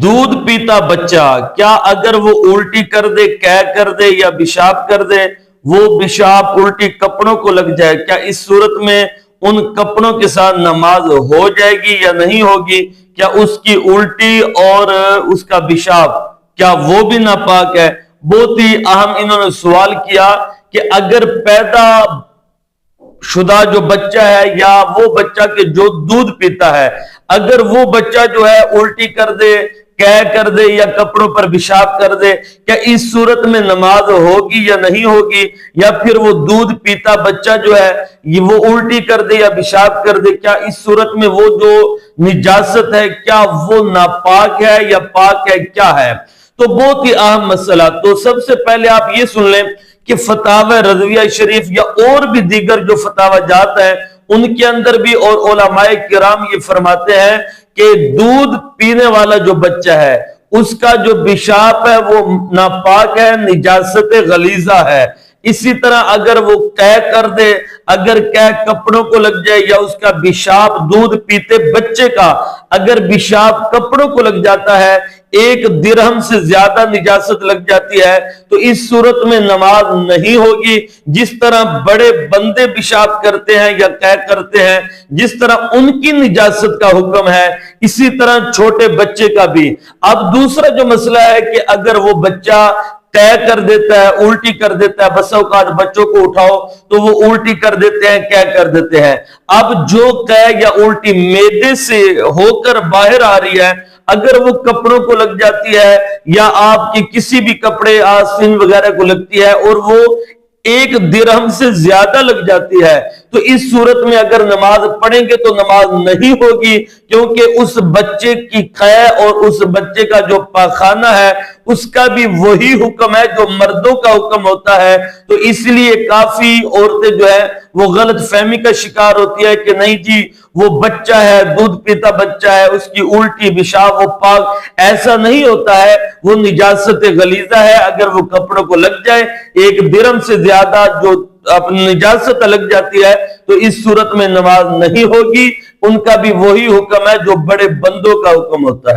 دودھ پیتا بچہ کیا اگر وہ الٹی کر دے، قے کر دے یا پیشاب کر دے، وہ پیشاب الٹی کپڑوں کو لگ جائے، کیا اس صورت میں ان کپڑوں کے ساتھ نماز ہو جائے گی یا نہیں ہوگی؟ کیا اس کی الٹی اور اس کا پیشاب کیا وہ بھی ناپاک ہے؟ بہت ہی اہم انہوں نے سوال کیا کہ اگر پیدا شدہ جو بچہ ہے یا وہ بچہ کہ جو دودھ پیتا ہے، اگر وہ بچہ جو ہے الٹی کر دے، قے کر دے یا کپڑوں پر پیشاب کر دے، کیا اس صورت میں نماز ہوگی یا نہیں ہوگی؟ یا پھر وہ دودھ پیتا بچہ جو ہے وہ الٹی کر دے یا پیشاب کر دے، کیا اس صورت میں وہ جو نجاست ہے کیا وہ ناپاک ہے یا پاک ہے، کیا ہے؟ تو بہت ہی اہم مسئلہ۔ تو سب سے پہلے آپ یہ سن لیں کہ فتاوی رضویہ شریف یا اور بھی دیگر جو فتاوی جات ہیں ان کے اندر بھی اور علماء کرام یہ فرماتے ہیں کہ دودھ پینے والا جو بچہ ہے اس کا جو پیشاب ہے وہ ناپاک ہے، نجاست غلیظہ ہے۔ اسی طرح اگر وہ قے کر دے، اگر قے کپڑوں کو لگ جائے یا اس کا پیشاب دودھ پیتے بچے کا اگر پیشاب کپڑوں کو لگ جاتا ہے، 1 درہم سے زیادہ نجاست لگ جاتی ہے، تو اس صورت میں نماز نہیں ہوگی۔ جس طرح بڑے بندے پیشاب کرتے ہیں یا قے کرتے ہیں، جس طرح ان کی نجاست کا حکم ہے، اسی طرح چھوٹے بچے کا بھی۔ اب دوسرا جو مسئلہ ہے کہ اگر وہ بچہ قے کر دیتا ہے، الٹی کر دیتا ہے، بس اوقات بچوں کو اٹھاؤ تو وہ الٹی کر دیتے ہیں، قے کر دیتے ہیں۔ اب جو قے یا الٹی معدے سے ہو کر باہر آ رہی ہے، اگر وہ کپڑوں کو لگ جاتی ہے یا آپ کی کسی بھی کپڑے آستین وغیرہ کو لگتی ہے اور وہ 1 درہم سے زیادہ لگ جاتی ہے، تو اس صورت میں اگر نماز پڑھیں گے تو نماز نہیں ہوگی، کیونکہ اس بچے کی قے اور اس بچے کا جو پاخانہ ہے اس کا بھی وہی حکم ہے جو مردوں کا حکم ہوتا ہے۔ تو اس لیے کافی عورتیں جو ہے وہ غلط فہمی کا شکار ہوتی ہے کہ نہیں جی وہ بچہ ہے، دودھ پیتا بچہ ہے، اس کی الٹی پیشاب وہ پاک، ایسا نہیں ہوتا ہے، وہ نجاست غلیظہ ہے۔ اگر وہ کپڑوں کو لگ جائے 1 درہم سے زیادہ جو اپنی نجاست لگ جاتی ہے تو اس صورت میں نماز نہیں ہوگی، ان کا بھی وہی حکم ہے جو بڑے بندوں کا حکم ہوتا ہے۔